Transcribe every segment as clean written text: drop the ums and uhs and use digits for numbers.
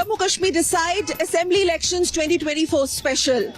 Jammu Kashmir Decide Assembly Elections 2024 Special.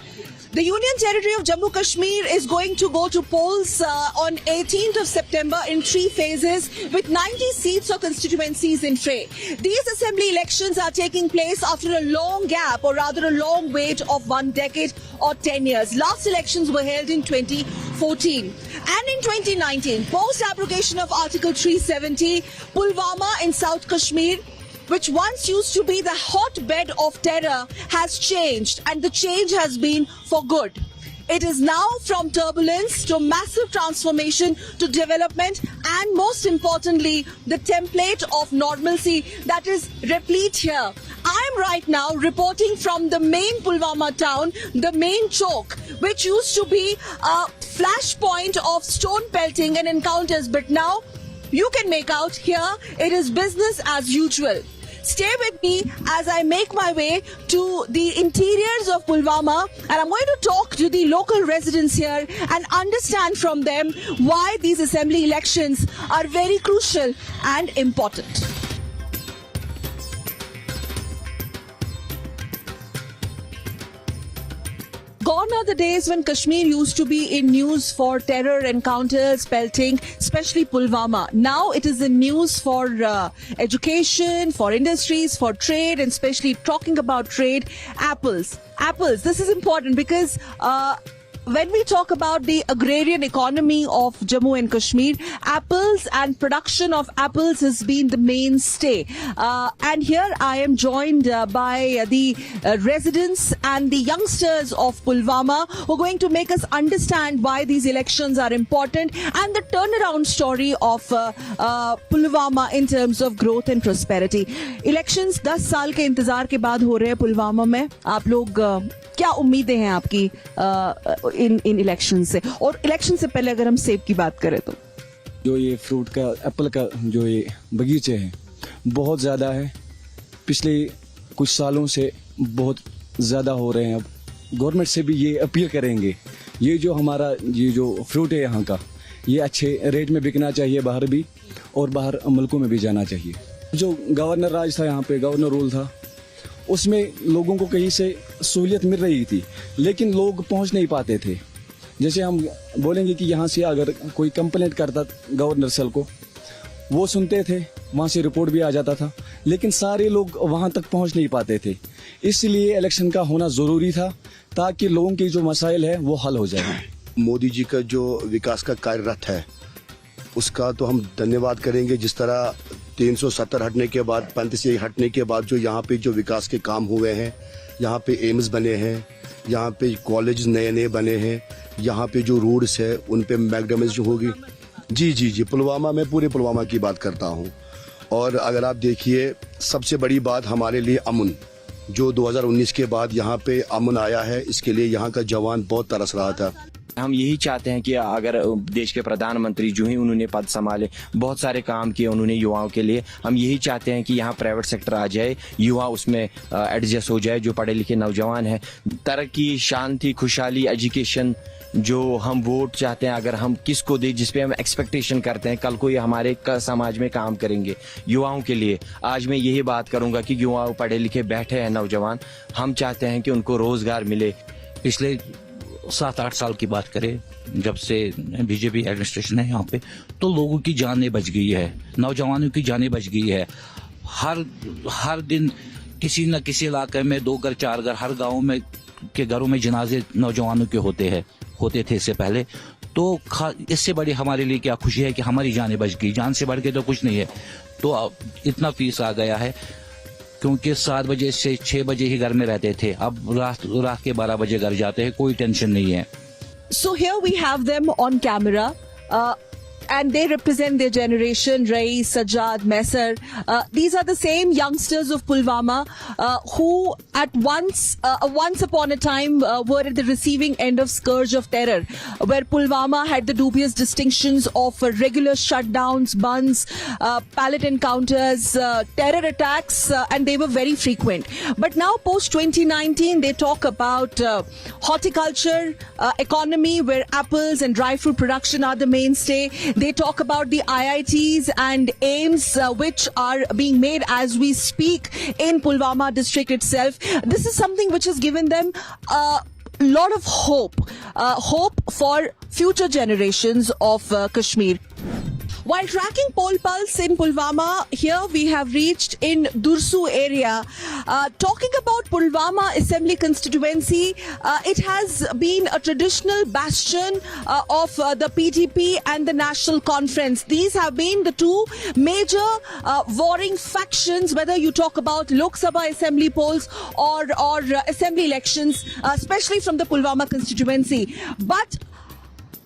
The Union Territory of Jammu Kashmir is going to go to polls on 18th of September in 3 phases with 90 seats or constituencies in tray. These assembly elections are taking place after a long gap, or rather a long wait of 1 decade or 10 years. Last elections were held in 2014. And in 2019, post-abrogation of Article 370, Pulwama in South Kashmir, which once used to be the hotbed of terror, has changed, and the change has been for good. It is now from turbulence to massive transformation to development, and most importantly, the template of normalcy that is replete here. I am right now reporting from the main Pulwama town, the main chowk, which used to be a flashpoint of stone pelting and encounters, but now you can make out here it is business as usual. Stay with me as I make my way to the interiors of Pulwama, and I'm going to talk to the local residents here and understand from them why these assembly elections are very crucial and important. Gone are the days when Kashmir used to be in news for terror encounters, pelting, especially Pulwama. Now it is in news for education, for industries, for trade, and especially talking about trade, apples. Apples, this is important because when we talk about the agrarian economy of Jammu and Kashmir, apples and production of apples has been the mainstay. And here I am joined by the residents and the youngsters of Pulwama who are going to make us understand why these elections are important and the turnaround story of Pulwama in terms of growth and prosperity. Elections 10 साल के इंतजार के बाद हो रहे हैं पुलवामा में. आप लोग क्या उम्मीदें हैं आपकी इन इलेक्शन से? और इलेक्शन से पहले अगर हम सेब की बात करें तो जो ये फ्रूट का, एप्पल का जो ये बगीचे हैं बहुत ज़्यादा है. पिछले कुछ सालों से बहुत ज़्यादा हो रहे हैं. अब गवर्नमेंट से भी ये अपील करेंगे, ये जो हमारा ये जो फ्रूट है यहाँ का, ये अच्छे रेट में बिकना चाहिए बाहर भी, और बाहर मुल्कों में भी जाना चाहिए. जो गवर्नर राज था यहाँ पे, गवर्नर रूल था, उसमें लोगों को कहीं से सहूलियत मिल रही थी, लेकिन लोग पहुंच नहीं पाते थे. जैसे हम बोलेंगे कि यहाँ से अगर कोई कंप्लेंट करता गवर्नर सेल को, वो सुनते थे, वहाँ से रिपोर्ट भी आ जाता था, लेकिन सारे लोग वहाँ तक पहुँच नहीं पाते थे. इसलिए इलेक्शन का होना ज़रूरी था ताकि लोगों की जो मसाइल है वो हल हो जाए. मोदी जी का जो विकास का कार्यरत है उसका तो हम धन्यवाद करेंगे. जिस तरह 370 हटने के बाद, 35 हटने के बाद जो यहाँ पे जो विकास के काम हुए हैं, यहाँ पे एम्स बने हैं, यहाँ पे कॉलेज नए नए बने हैं, यहाँ पे जो रोड्स है उन पे मैकडॉनल्ड्स जो होगी. जी पुलवामा में, पूरे पुलवामा की बात करता हूँ. और अगर आप देखिए, सबसे बड़ी बात हमारे लिए अमन, जो 2019 के बाद यहाँ पे अमन आया है, इसके लिए यहाँ का जवान बहुत तरस रहा था. हम यही चाहते हैं कि अगर देश के प्रधानमंत्री जो ही उन्होंने पद संभाले, बहुत सारे काम किए उन्होंने युवाओं के लिए. हम यही चाहते हैं कि यहाँ प्राइवेट सेक्टर आ जाए, युवा उसमें एडजस्ट हो जाए, जो पढ़े लिखे नौजवान हैं. तरक्की, शांति, खुशहाली, एजुकेशन, जो हम वोट चाहते हैं, अगर हम किसको दे, जिस पे हम एक्सपेक्टेशन करते हैं कल को ये हमारे समाज में काम करेंगे युवाओं के लिए. आज मैं यही बात करूंगा कि युवा पढ़े लिखे बैठे हैं नौजवान, हम चाहते हैं कि उनको रोजगार मिले. पिछले 7-8 साल की बात करें, जब से बीजेपी एडमिनिस्ट्रेशन है यहाँ पे, तो लोगों की जानें बच गई है, नौजवानों की जानें बच गई है. हर दिन किसी न किसी इलाके में 2 घर 4 घर, हर गांव में के घरों में जनाजे नौजवानों के होते थे इससे पहले. तो इससे बड़ी हमारे लिए क्या खुशी है कि हमारी जानें बच गई. जान से बढ़ के तो कुछ नहीं है. तो इतना फीस आ गया है, क्योंकि 7 बजे से 6 बजे ही घर में रहते थे, अब रात के 12 बजे घर जाते हैं, कोई टेंशन नहीं है. So here we have them on camera. And they represent their generation, Rais, Sajjad, Messer. These are the same youngsters of Pulwama who at once upon a time were at the receiving end of scourge of terror, where Pulwama had the dubious distinctions of regular shutdowns, bunds, pallet encounters, terror attacks, and they were very frequent. But now post 2019, they talk about horticulture, economy where apples and dry fruit production are the mainstay. They talk about the IITs and AIMS, which are being made as we speak in Pulwama district itself. This is something which has given them a lot of hope for future generations of Kashmir. While tracking poll pulse in Pulwama, here we have reached in Dursu area. Talking about Pulwama Assembly constituency, it has been a traditional bastion of the PDP and the National Conference. These have been the two major warring factions, whether you talk about Lok Sabha Assembly polls or assembly elections, especially from the Pulwama constituency. But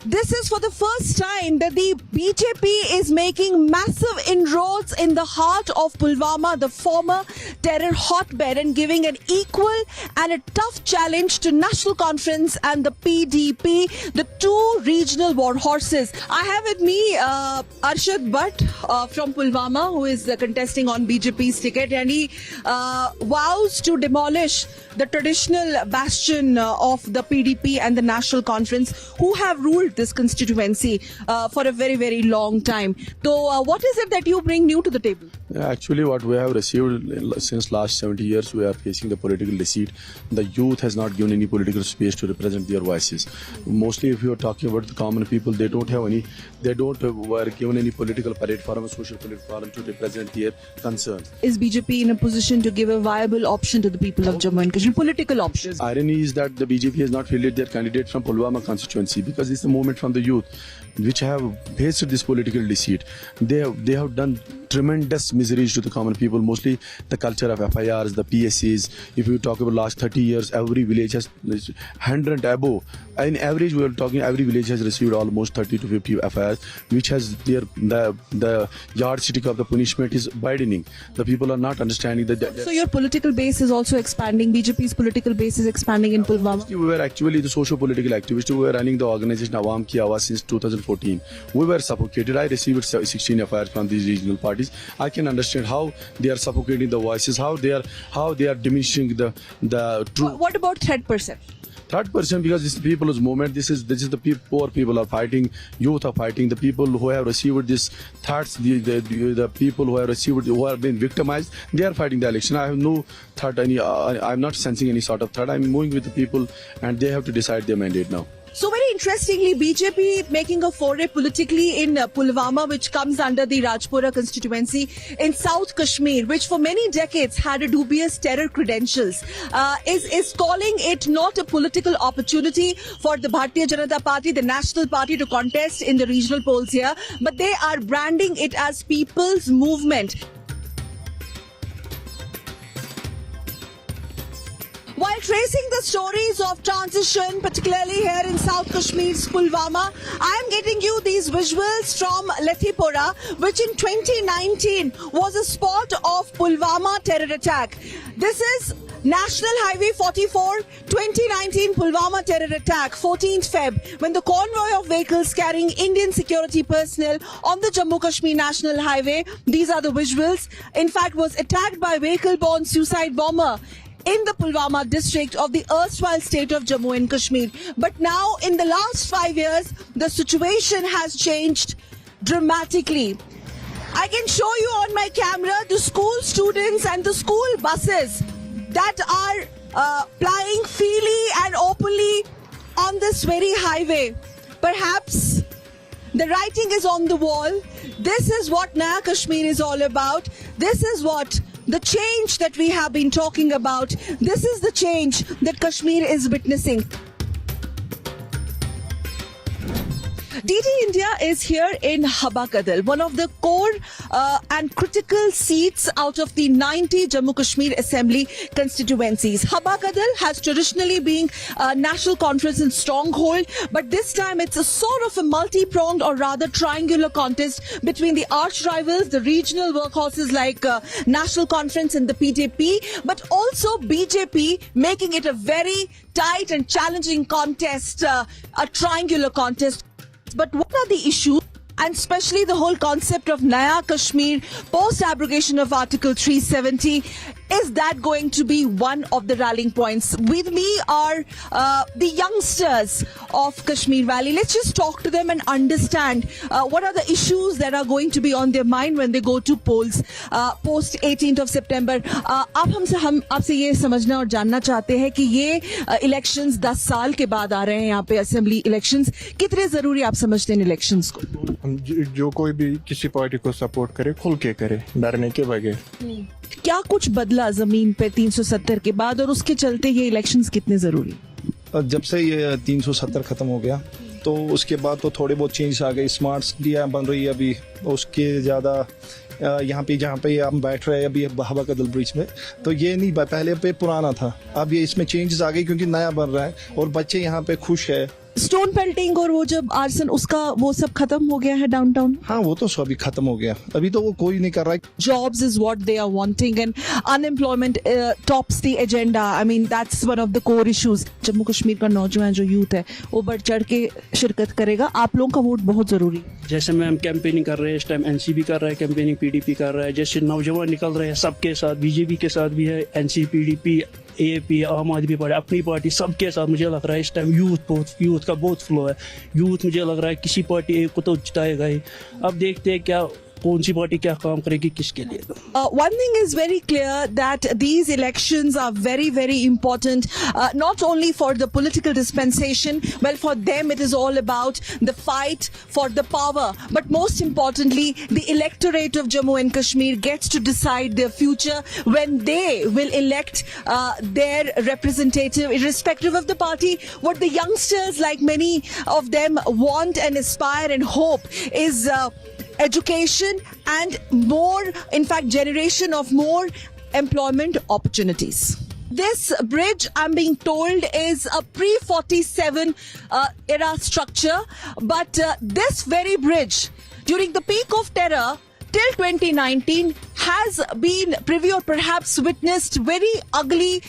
this is for the first time that the BJP is making massive inroads in the heart of Pulwama, the former terror hotbed, and giving an equal and a tough challenge to National Conference and the PDP, the two regional war horses. I have with me Arshad Butt from Pulwama, who is contesting on BJP's ticket, and he vows to demolish the traditional bastion of the PDP and the National Conference, who have ruled this constituency for a very, very long time. So what is it that you bring new to the table? Actually, what we have received since last 70 years, we are facing the political deceit. The youth has not given any political space to represent their voices. Mostly, if you are talking about the common people, they don't were given any political platform, social platform to represent their concerns. Is BJP in a position to give a viable option to the people of Jammu and Kashmir, political options? Irony is that the BJP has not fielded their candidate from Pulwama constituency because it's a movement from the youth which have faced this political deceit. They have done tremendous miseries to the common people, mostly the culture of FIRs, the PSCs. If you talk about last 30 years, every village has 100 above. In average, we are talking every village has received almost 30 to 50 FIRs, which has the yardstick of the punishment is widening. The people are not understanding that. So your political base is also expanding. BJP's political base is expanding in Pulwama. We were actually the socio-political activists. We were running the organization Awam Ki Awaaz since 2014. We were suffocated. I received 16 FIRs from these regional parties. I can understand how they are suffocating the voices, how they are diminishing the true. What about threat perception? Third person, because this is the people's movement. This is the poor people are fighting, youth are fighting. The people who have received these threats, the people who have been victimized, they are fighting the election. I have no threat. I'm not sensing any sort of threat. I'm moving with the people, and they have to decide their mandate now. So very interestingly, BJP making a foray politically in Pulwama, which comes under the Rajpura constituency in South Kashmir, which for many decades had a dubious terror credentials, is calling it not a political opportunity for the Bharatiya Janata Party, the national party, to contest in the regional polls here, but they are branding it as people's movement. While tracing the stories of transition, particularly here in South Kashmir's Pulwama, I am getting you these visuals from Lathipora, which in 2019 was a spot of Pulwama terror attack. This is National Highway 44, 2019 Pulwama terror attack, 14th Feb, when the convoy of vehicles carrying Indian security personnel on the Jammu Kashmir National Highway, these are the visuals, in fact was attacked by vehicle-borne suicide bomber in the Pulwama district of the erstwhile state of Jammu and Kashmir. But now, in the last 5 years, the situation has changed dramatically. I can show you on my camera the school students and the school buses that are plying freely and openly on this very highway. Perhaps the writing is on the wall. This is what Naya Kashmir is all about. This is what the change that we have been talking about. This is the change that Kashmir is witnessing. DD India is here in Habakadal, one of the core and critical seats out of the 90 Jammu Kashmir Assembly constituencies. Habakadal has traditionally been a National Conference stronghold, but this time it's a sort of a multi-pronged or rather triangular contest between the arch rivals, the regional workhorses like National Conference and the PDP, but also BJP, making it a very tight and challenging contest, a triangular contest. But what are the issues and especially the whole concept of Naya Kashmir post abrogation of Article 370. Is that going to be one of the rallying points? With me are the youngsters of Kashmir Valley. Let's just talk to them and understand what are the issues that are going to be on their mind when they go to polls post 18th of September. हम आपसे ये समझना और जानना चाहते हैं कि ये इलेक्शंस 10 साल के बाद आ रहे हैं यहाँ पे असेंबली इलेक्शंस, कितने जरूरी आप समझते हैं इलेक्शंस को? जो कोई भी किसी पार्टी को सपोर्ट करे खुल के करे, डरने के बगैर। क्या कुछ बदला जमीन पे 370 के बाद और उसके चलते ये इलेक्शंस कितने जरूरी? जब से ये 370 खत्म हो गया तो उसके बाद तो थोड़े बहुत चेंज आ गए। स्मार्ट सिटियाँ बन रही है अभी, उसके ज़्यादा यहाँ पे जहाँ पे हम बैठ रहे हैं अभी हवा कदल ब्रिज में, तो ये नहीं पहले पे पुराना था, अब ये इसमें चेंजेस आ गए क्योंकि नया बन रहा है और बच्चे यहाँ पे खुश है। स्टोन पेल्टिंग और वो जब आर्सन उसका वो सब खत्म हो गया है डाउनटाउन? हाँ वो तो सब अभी खत्म हो गया, अभी तो वो कोई नहीं कर रहा है। Jobs is what they are wanting and unemployment tops the agenda. I mean that's one of the core issues. Jammu Kashmir का नौजवान जो यूथ है वो बढ़ चढ़ के शिरकत करेगा, आप लोगों का वोट बहुत जरूरी है। जैसे मैम कैंपेनिंग कर रहे हैं इस टाइम, एनसीपी कर रहा है कैंपेनिंग, पीडीपी कर रहा है, जैसे नौजवान निकल रहे हैं सबके साथ, बीजेपी के साथ भी है, एनसीपी, पीडीपी, एपी, आम आदमी पार्टी, अपनी पार्टी, सबके साथ मुझे लग रहा है इस टाइम यूथ का बहुत फ्लो है। यूथ मुझे लग रहा है किसी पार्टी एक को तो जिताएगा ही। अब देखते हैं क्या कौन सी पार्टी क्या काम करेगी किसके लिए। One thing is very clear that these elections are very, very important, not only for the political dispensation. Well, for them it is all about the fight for the power, but most importantly, the electorate of Jammu and Kashmir gets to decide their future when they will elect their representative, irrespective of the party. What the youngsters, like many of them, want and aspire and hope is education and more, in fact, generation of more employment opportunities. This bridge, I'm being told, is a pre-47 era structure, but this very bridge, during the peak of terror, till 2019 has been privy or perhaps witnessed very ugly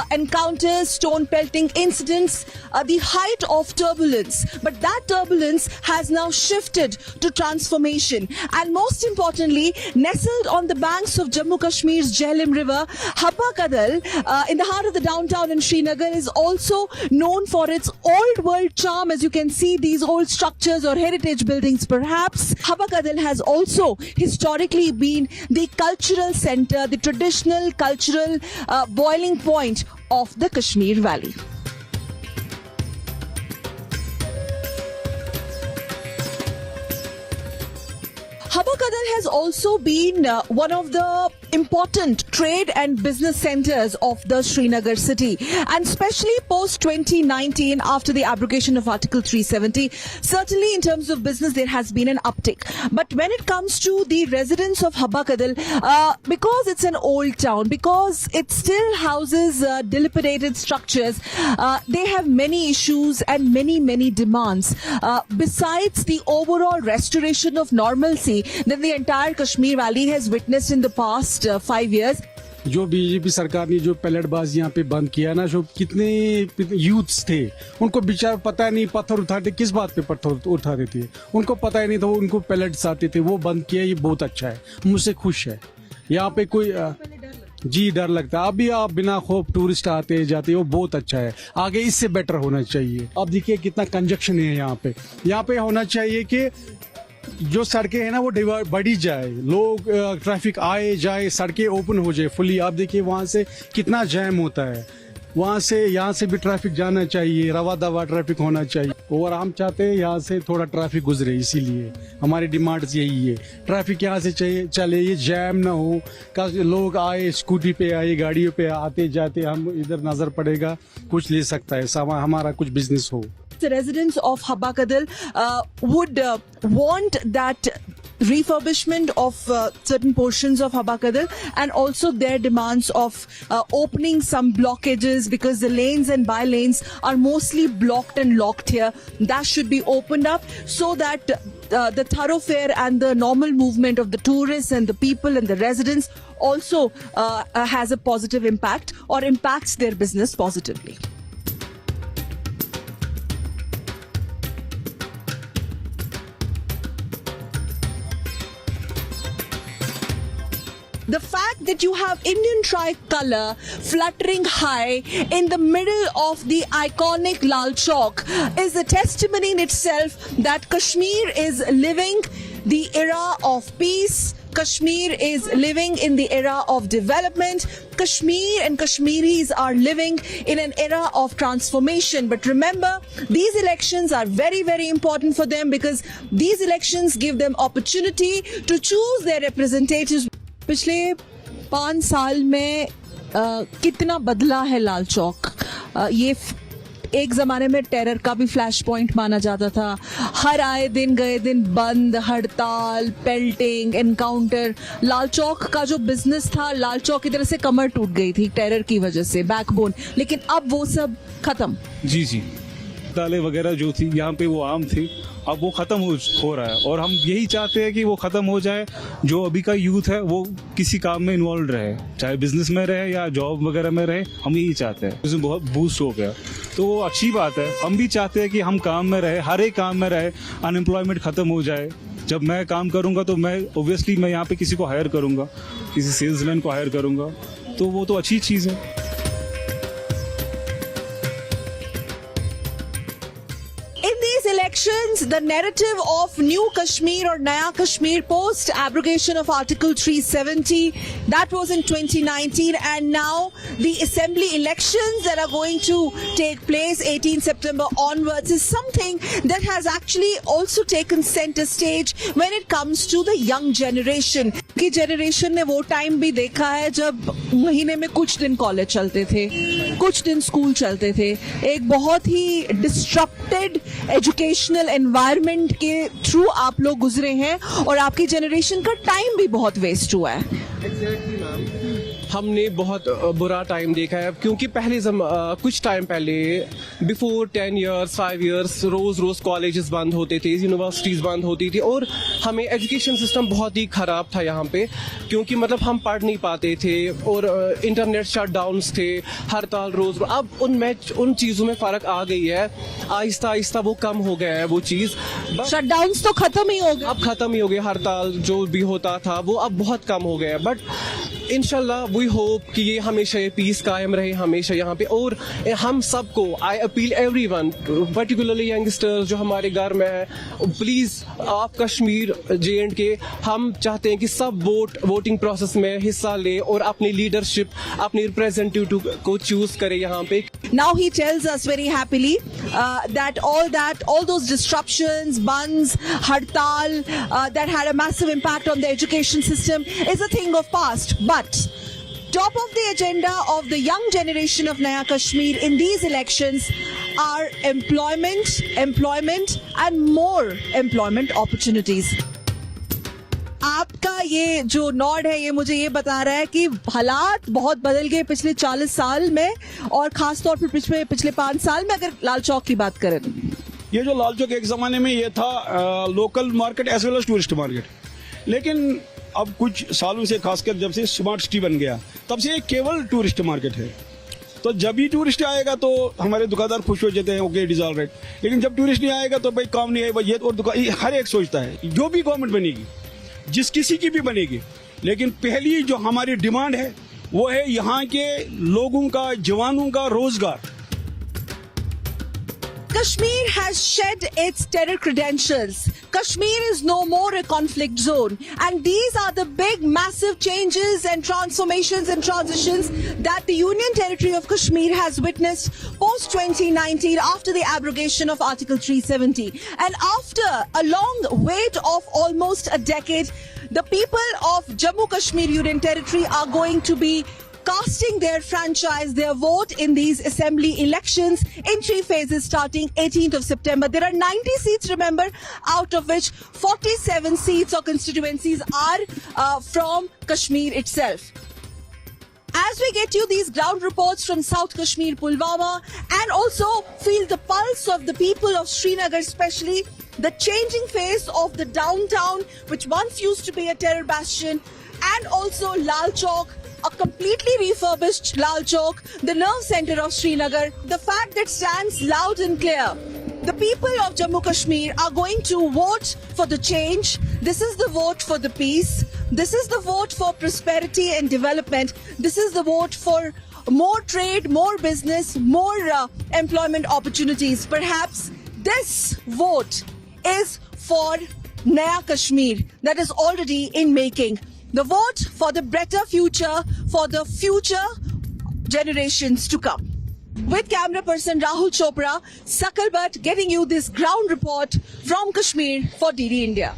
encounters, stone pelting incidents, the height of turbulence. But that turbulence has now shifted to transformation. And most importantly, nestled on the banks of Jammu Kashmir's Jhelum River, Habba Kadal, in the heart of the downtown in Srinagar, is also known for its old world charm. As you can see, these old structures or heritage buildings perhaps. Habba Kadal has also historically been the cultural center, the traditional cultural boiling point of the Kashmir Valley. Habba Kadal has also been one of the important trade and business centers of the Srinagar city, and especially post 2019 after the abrogation of Article 370, certainly in terms of business there has been an uptick. But when it comes to the residents of Habba Kadal, because it's an old town, because it still houses dilapidated structures, they have many issues and many demands. Besides the overall restoration of normalcy that the entire Kashmir Valley has witnessed in the past 5 years. जो BJP सरकार ने जो पैलेटबाज यहाँ पे बंद किया ना, जो कितने यूथ्स थे उनको बेचारा पता नहीं पत्थर उठाते किस बात पे पत्थर उठाते थे, उनको पता ही नहीं था, उनको पैलेट्स आते थे, वो बंद किया, ये बहुत अच्छा है, मुझसे खुश है। यहाँ पे कोई जी डर लगता है, अभी आप बिना खौफ टूरिस्ट आते जाते, वो बहुत अच्छा है, आगे इससे बेटर होना चाहिए। अब देखिए कितना कंजक्शन है यहाँ पे होना चाहिए कि जो सड़कें हैं ना वो बढ़ी जाए, लोग ट्रैफिक आए जाए, सड़कें ओपन हो जाए फुली। आप देखिए वहाँ से कितना जैम होता है, वहाँ से यहाँ से भी ट्रैफिक जाना चाहिए, रवा दवा ट्रैफिक होना चाहिए, और हम चाहते हैं यहाँ से थोड़ा ट्रैफिक गुजरे, इसीलिए हमारी डिमांड्स यही है, ट्रैफिक यहाँ से चले, ये जैम ना हो, लोग आए स्कूटी पे आए, गाड़ियों पे आते जाते, हम इधर नजर पड़ेगा, कुछ ले सकता है, हमारा कुछ बिजनेस हो। The residents of Habba Kadal would want that refurbishment of certain portions of Habba Kadal, and also their demands of opening some blockages, because the lanes and by lanes are mostly blocked and locked here. That should be opened up so that the thoroughfare and the normal movement of the tourists and the people and the residents also has a positive impact or impacts their business positively. the fact that you have Indian tricolor fluttering high in the middle of the iconic Lal Chowk is a testimony in itself that Kashmir is living the era of peace. Kashmir is living in the era of development. Kashmir and Kashmiris are living in an era of transformation. But remember, these elections are very, very important for them because these elections give them opportunity to choose their representatives. पिछले 5 साल में कितना बदला है लाल चौक. ये एक जमाने में टेरर का भी फ्लैश पॉइंट माना जाता था. हर आए दिन गए दिन बंद, हड़ताल, पेल्टिंग, एनकाउंटर. लाल चौक का जो बिजनेस था, लाल चौक की तरह से कमर टूट गई थी टेरर की वजह से, बैकबोन. लेकिन अब वो सब खत्म. जी दालें वगैरह जो थी यहाँ पे वो आम थी, अब वो खत्म हो रहा है और हम यही चाहते हैं कि वो खत्म हो जाए. जो अभी का यूथ है वो किसी काम में इन्वॉल्व रहे, चाहे बिजनेस में रहे या जॉब वगैरह में रहे. हम यही चाहते हैं. इसमें बहुत बूस्ट हो गया तो वो अच्छी बात है. हम भी चाहते हैं कि हम काम में रहे, हर एक काम में रहे, अनएम्प्लॉयमेंट खत्म हो जाए. जब मैं काम करूंगा तो मैं ऑब्वियसली मैं यहाँ पे किसी को हायर करूंगा, किसी सेल्समैन को हायर करूंगा, तो वो तो अच्छी चीज़ है. Elections, the narrative of New Kashmir or Naya Kashmir post abrogation of Article 370, that was in 2019, and now the assembly elections that are going to take place 18 September onwards is something that has actually also taken center stage when it comes to the young generation. की generation ने वो time भी देखा है जब महीने में कुछ दिन कॉलेज चलते थे, कुछ दिन स्कूल चलते थे. एक बहुत ही disrupted एजुकेशनल एनवायरनमेंट के थ्रू आप लोग गुजरे हैं और आपकी जनरेशन का टाइम भी बहुत वेस्ट हुआ है. हमने बहुत बुरा टाइम देखा है क्योंकि पहले कुछ टाइम पहले बिफोर 10 years 5 years रोज कॉलेजेस बंद होते थे, यूनिवर्सिटीज बंद होती थी और हमें एजुकेशन सिस्टम बहुत ही ख़राब था यहाँ पे, क्योंकि मतलब हम पढ़ नहीं पाते थे और इंटरनेट शटडाउन्स थे, हड़ताल रोज. अब उन चीज़ों में फ़र्क आ गई है, आहिस्ता आहिस्ता वो कम हो गया है वो चीज़. शटडाउन्स तो ख़त्म ही हो गए, अब ख़त्म ही हो गए. हड़ताल जो भी होता था वो अब बहुत कम हो गया है. बट इंशाल्लाह वी होप कि ये हमेशा ये पीस कायम रहे हमेशा यहाँ पे. और हम सबको I appeal everyone, particularly youngsters जो हमारे घर में है, प्लीज़ आप कश्मीर JNK, हम चाहते हैं कि सब वोटिंग प्रोसेस में हिस्सा ले और अपनी लीडरशिप, अपनी रिप्रेजेंटेटिव को चूज करे यहाँ पे. Now he tells us very happily that all those disruptions, bands, hartal, that had a massive impact on the education system is a thing of past. But top of the agenda of the young generation of Naya Kashmir in these elections are employment and more employment opportunities. आपका ये जो Nord है ये मुझे ये बता रहा है कि हालात बहुत बदल गए पिछले 40 साल में और खास तौर पर पिछले 5 साल में. अगर लाल चौक की बात करें, ये जो लाल चौक एक जमाने में ये था local market as well as tourist market, लेकिन अब कुछ सालों से खासकर जब से स्मार्ट सिटी बन गया तब से ये केवल टूरिस्ट मार्केट है. तो जब भी टूरिस्ट आएगा तो हमारे दुकानदार खुश हो जाते हैं, okay it is all right. लेकिन जब टूरिस्ट नहीं आएगा तो भाई काम नहीं आएगा. ये और दुकान हर एक सोचता है जो भी गवर्नमेंट बनेगी, जिस किसी की भी बनेगी, लेकिन पहली जो हमारी डिमांड है वो है यहाँ के लोगों का, जवानों का रोजगार. Kashmir has shed its terror credentials. Kashmir is no more a conflict zone. And these are the big, massive changes and transformations and transitions that the Union Territory of Kashmir has witnessed post-2019 after the abrogation of Article 370. And after a long wait of almost a decade, the people of Jammu Kashmir Union Territory are going to be casting their franchise, their vote in these assembly elections in 3 phases starting 18th of September. There are 90 seats, remember, out of which 47 seats or constituencies are from Kashmir itself. As we get you these ground reports from South Kashmir, Pulwama, and also feel the pulse of the people of Srinagar, especially the changing face of the downtown, which once used to be a terror bastion, and also Lal Chowk, a completely refurbished Lal Chowk, the nerve center of Srinagar. The fact that stands loud and clear, the people of Jammu Kashmir are going to vote for the change. This is the vote for the peace. This is the vote for prosperity and development. This is the vote for more trade, more business, more employment opportunities. Perhaps this vote is for Naya Kashmir that is already in making. The vote for the better future, for the future generations to come. With camera person Rahul Chopra, Sakal Bhatt getting you this ground report from Kashmir for DD India.